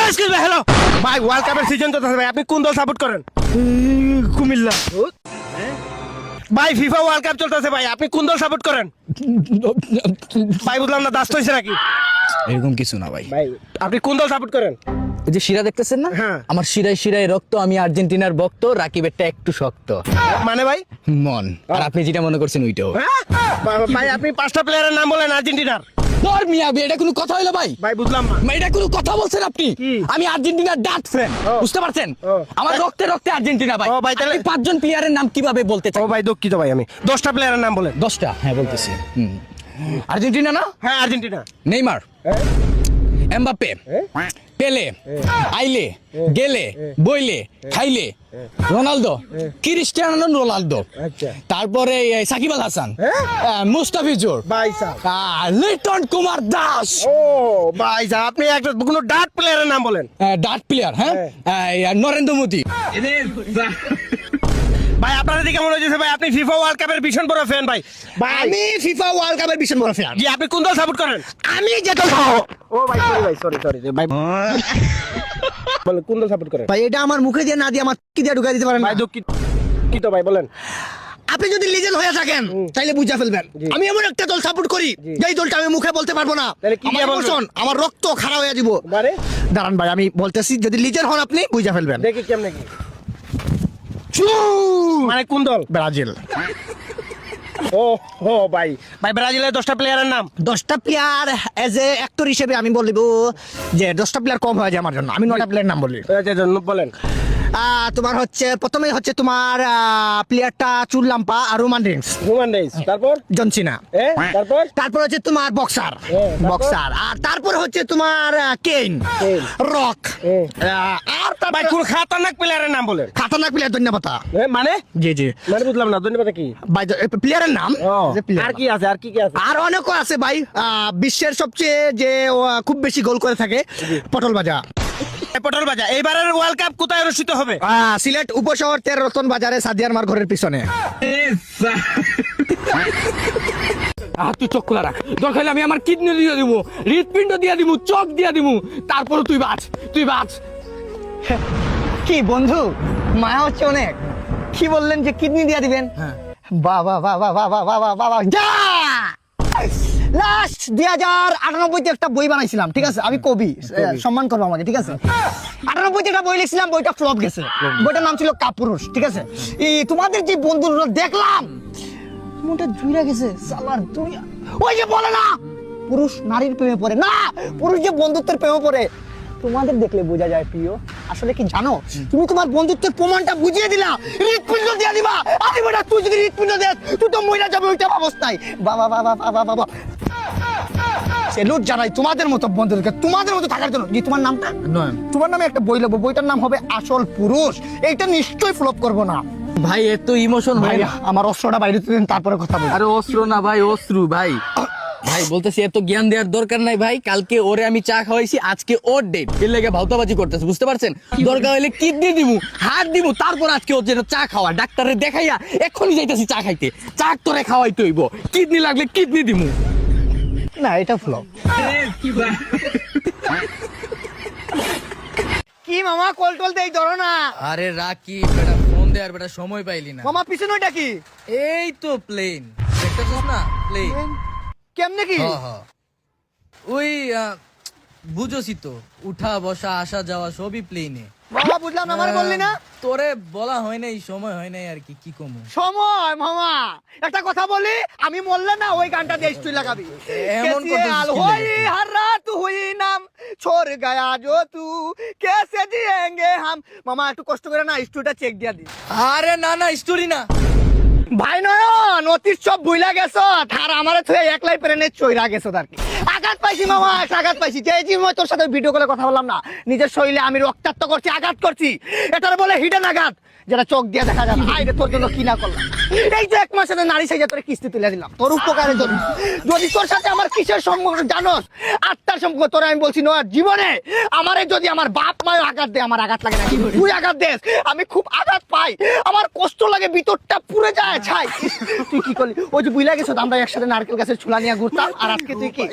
Hello ভাই, world কাপের season তো ভাই, আপনি কোন দল সাপোর্ট করেন? কুমিল্লা। ভাই ফিফা ওয়ার্ল্ড কাপ চলতেছে ভাই, আপনি কোন দল সাপোর্ট করেন? ভাই বুঝলাম না, দাস হয়েছে নাকি? এরকম কিছু না ভাই। ভাই আপনি কোন দল সাপোর্ট করেন? এই যে শিরা দেখতেছেন না, হ্যাঁ। আমার শিরায় শিরায় রক্ত, আমি আর্জেন্টিনার ভক্ত, রাকিবেরটা একটু শক্ত মানে ভাই মন। আর আপনি যেটা মনে করছেন ওইটাও। ভাই আপনি 5টা প্লেয়ারের নাম বলেন আর্জেন্টিনার। ধর মিয়া, এটা কোনো কথা হইলো ভাই? ভাই বুঝলাম না। এটা কোনো কথা বলছেন আপনি? কি? আমি আর্জেন্টিনার ডাট ফ্যান, বুঝতে পারছেন? আমার রক্তে রক্তে আর্জেন্টিনা ভাই। ও ভাই, তাহলে 5জন প্লেয়ারের নাম কিভাবে বলতে ও চাই? ভাই দুঃখিত ভাই, আমি 10টা প্লেয়ারের নাম বলেন। 10টা? হ্যাঁ বলতেছি। আর্জেন্টিনা না? হ্যাঁ আর্জেন্টিনা। নেইমার, এমবাপ্পে, পেলে, আইলে, গেলে, বইলে, খাইলে, রোনালদো, ক্রিস্টিয়ানো রোনালদো, আচ্ছা। তারপরে সাকিব আল হাসান, মুস্তাফিজুর, ভাই সাহেব। লিটন কুমার দাস। ও ভাই সাহেব, আপনি একটা কোনো ডাট প্লেয়ারের নাম বলেন। ডাট প্লেয়ার, হ্যাঁ, নরেন্দ্র মোদী। ভাই আপনার দিকে মনে হচ্ছে ভাই আপনি ফিফা ওয়ার্ল্ড কাপের ভীষণ বড় ফ্যান ভাই। আমি ফিফা ওয়ার্ল্ড কাপের ভীষণ বড় ফ্যান। জি, আপনি কোন দল সাপোর্ট করেন? আমি যেটা ও ভাই সরি ভাই বলেন কোন দল সাপোর্ট করেন? ভাই, এটা আমার মুখে দিয়ে না দিয়ে আমার কি দিয়ে ঢুকাই দিতে পারেন ভাই দুঃখিত ভাই বলেন। আপনি যদি লিজেন্ড হয়ে থাকেন তাইলে বুঝা ফেলবেন। আমি এমন একটা দল সাপোর্ট করি যেই দলটা আমি মুখে বলতে পারবো না। তাহলে কি আমার দিয়ে বলবেন? ইমোশন, আমার রক্ত খারাপ হয়ে যাব। মানে দাঁড়ান ভাই, আমি বলতেছি, যদি লিজেন্ড হন আপনি বুঝা ফেলবেন। দেখি কেমনে কি মানে কোন দল? ব্রাজিল। ও ভাই ব্রাজিলের 10টা প্লেয়ারের নাম। 10টা প্লেয়ার এজ এ অ্যাক্টর হিসেবে আমি বলবো যে 10টা প্লেয়ার কম হয়ে যায় আমার জন্য, আমি 9টা প্লেয়ার নাম বলি। বলেন। তোমার হচ্ছে প্রথমেই হচ্ছে তোমার প্লেয়ারটা চুল্লাম্পা আর রোমান রেন্স, তারপর জন সিনা। তারপর হচ্ছে তোমার বক্সার, তারপর? আর তারপর হচ্ছে তোমার কেইন, রক। আর ভাই কোন খাতারনাক প্লেয়ারের নাম বলেন। খাতারনাক প্লেয়ার ধন্যবাদ। মানে জি জি মানে বুঝলাম না, ধন্যবাদ কি ভাই, প্লেয়ারের নাম। যে player আর কি আছে, আর কি আছে? আর অনেকও আছে ভাই। বিশ্বের সবচেয়ে যে খুব বেশি গোল করে থাকে পটল ভাজা। পটল বাজা। এবারের ওয়ার্ল্ড কাপ কোথায় অনুষ্ঠিত হবে? সিলেট উপশহর 13 রতন বাজারে সাদিয়ার মার ঘরের পিছনে। তুই চোখ খোলা রাখ, দরকার হলে আমি আমার কিডনি দিয়ে দিব, হৃৎপিণ্ড দিয়ে দিব, চোখ দিয়ে দিব, তারপর তুই বাঁচ। কি বন্ধু, মায়া হচ্ছে অনেক। কি বললেন যে কিডনি দিয়ে দিবেন? বাবা যা। লাস্ট 2098 একটা বই বানাইছিলাম, ঠিক আছে? আমি কবি, সম্মান করবো আমাকে, ঠিক আছে? 98 একটা বই লিখছিলাম, বইটা ফ্লপ গেছে। বইটার নাম ছিল কাপুরুষ, ঠিক আছে? এই তোমাদের যে বন্ধুরা দেখলাম মনটা জুইরা গেছে। সালার দুনিয়া ওই যে বলে না পুরুষ নারীর প্রেমে পড়ে না, পুরুষ যে বন্ধুত্বের প্রেমে পড়ে। তোমাদের দেখলে বোঝা যায় প্রিয়, আসলে কি জানো, তুমি তোমার বন্ধুত্বের প্রমাণটা বুঝিয়ে দিলা, হৃৎপিণ্ড দিয়ে দিবা। আরে বেটা, তুই যদি হৃৎপিণ্ড দেস তুই তো মহিলা যাবে ওইটা অবস্থায়। বাবা সেলুট জানাই তোমাদের মতো বন্ধুদেরকে, তোমাদের মতো থাকার জন্য। কি তোমার নামটা? তোমার নামে একটা বই লিখবো, বইটার নাম হবে আসল পুরুষ। এইটা নিশ্চয়ই ফ্লপ করবো না ভাই। এত ইমোশন ভাই। ভাই। আমার অস্ত্রটা বাইরে দিন, তারপরে কথা বলবো। আরে অস্ত্র না ভাই, অশ্রু ভাই। ভাই বলতেছি এত জ্ঞান দেওয়ার দরকার নাই ভাই। কালকে ওরে আমি চা খাওয়াইছি, আজকে ওর ডেট, এর লেগে ভাউতাবাজি করতেছে, বুঝতে পারছেন? দরকার হইলে কিডনি দিব, হাত দিব, তারপর আজকে ওর যেন চা খাওয়া, ডাক্তারে দেখাইয়া এক্ষুনি যাইতেছি চা খাইতে। চা তোরে খাওয়াইতে হইব, কিডনি লাগলে কিডনি দিমু না, এটা ফ্লপ। কি মামা, কল টল দেই ধরো না। আরে রাকি বেটা, ফোন দে আর বেটা, সময় পাইলি না। মামা পিছনে ওইটা কি? এই তো প্লেন দেখতেছিস না, প্লেন। কেমনে কি? ওই বুঝোসি তো, উঠা বসা আসা যাওয়া সবই প্লেনে। মামা বুঝলাম না, আমার বললি না। তোরে বলা হয় নাই, সময় হয় নাই আর কি। কি কমু সময় মামা, একটা কথা বলি, আমি বললে না ওই গানটা দিয়ে স্টুই লাগাবি। এমন कैसे होई हर रात हुई नाम छोड़ गया जो तू कैसे जिएंगे हम। মামা একটু কষ্ট করে না স্টুটা চেক দিয়া দি। আরে না না, স্টোরি না ভাই নয়ন, অতীত সব ভুইলা গেছো, আর আমারে থুয়ে একলাই প্রেনে চইরা গেছো। তার কি আঘাত পাইছি মামা, আঘাত পাইছি। যে মই তোর সাথে ভিডিও কলে কথা বললাম না, নিজের শরীরে আমি রক্তাক্ত করছি, আঘাত করছি। এটার বলে হিডেন আঘাত, যেটা চোখ দিয়ে দেখা যায় না। আইরে তোর জন্য কি না করলাম। এই যে 1 মাসের নারী সাইজা তোর কিস্তি তুলে দিলাম তোর উপকারের জন্য। যদি তোর সাথে আমার কিসের সম্পর্ক জানোস, আত্মার সম্পর্ক, তোর আমি বলছি নয় জীবনে আমারে যদি আমার বাপ মায় আঘাত দেয়, আমার আঘাত লাগে না। তুই আঘাত দেস, আমি খুব আঘাত পাই, আমার কষ্ট লাগে, ভিতরটা পুড়ে যায় ছাই। তুই কি করলি? ওই যে বুইলা গেছো আমরা একসাথে নারকেল গাছের ছুলা নিয়ে ঘুরতাম, আর আজকে তুই কি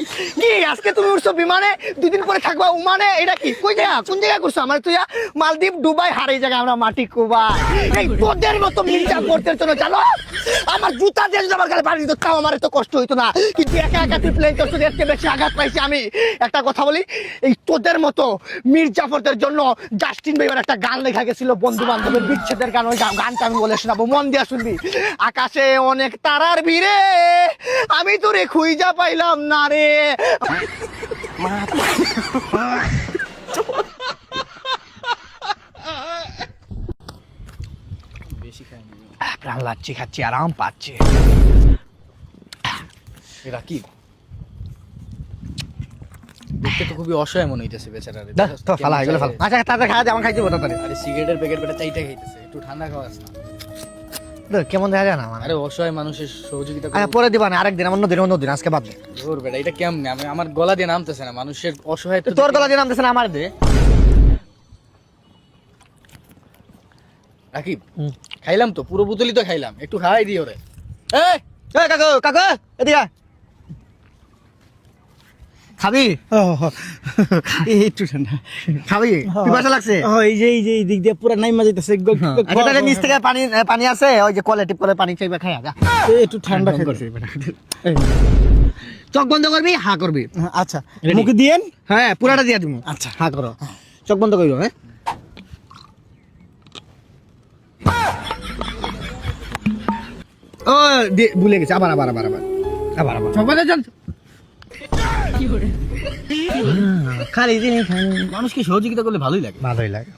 কি আজকে তুমি উঠছো বিমানে, 2 দিন পরে থাকবা উমানে, এটা কি কোন জায়গা করছো? আমার তুই মালদ্বীপ, দুবাই, হারে জায়গা আমরা মাটি কুবাই। এই তোদের মতো মির্জা করতে জন্য জানো আমার জুতা দিয়ে যদি আমার গালে বাড়ি দিত তাও আমার এত কষ্ট হইতো না, কিন্তু একা একা তুই প্লেন চড়ছো, এর চেয়ে বেশি আঘাত পাইছি আমি। একটা কথা বলি, এই তোদের মতো মির্জাফরদের জন্য জাস্টিন বিবার একটা গান লেখা গেছিল, বন্ধু বান্ধবের বিচ্ছেদের গান। ওই গানটা আমি বলে শোনাবো, মন দিয়া শুনবি। আকাশে অনেক তারার ভিড়ে আমি তোরে খুঁজা পাইলাম না রে। প্রাণ লাগছে, খাচ্ছি, আরাম পাচ্ছে। রাকিব দেখতে তো খুবই অসহায় মনে হইতেছে বেচারারে। ফালা হয়ে গেল, ফালা। আচ্ছা তাড়াতাড়ি খাওয়া যায়, আমার খাইতে বলতে পারে। আরে সিগারেটের প্যাকেট বেটা চাইটা খাইতেছে, একটু ঠান্ডা খাওয়াস না। কেমন দেখা যায় না মানে? আরে অসহায় মানুষের সহযোগিতা আচ্ছা পরে দিবা না, আরেকদিন, অন্য দিন, আজকে বাদ দে। ধর বেটা, এটা কেমনে? আমি আমার গলা দিয়ে নামতেছে না, মানুষের অসহায় তোর গলা দিয়ে নামতেছে না, আমার দে। রাকিব খাইলাম তো, পুরো বোতলই তো খাইলাম, একটু খাওয়াই দিই ওরে। এই কাকু, কাকু এদিকে আয়। খাবি? একটু ঠান্ডা খাবি? পিপাসা লাগছে? এই যে এই দিক দিয়ে পুরো নাইমা যাইতেছে এটা নিচ থেকে পানি আছে, ওই যে কলে টিপ করে পানি চাইবা, খাই যা। একটু ঠান্ডা খাইতেছে। চোখ বন্ধ করবি, হা করবি। আচ্ছা মুখে দিয়েন। হ্যাঁ পুরাটা দিয়া দিব। আচ্ছা হা করো, চোখ বন্ধ করবো। হ্যাঁ ও ভুলে গেছে, আবার আবার আবার আবার আবার আবার সবাই জান খালি জিনিস মানুষকে সহযোগিতা করলে ভালোই লাগে। ভালোই লাগে।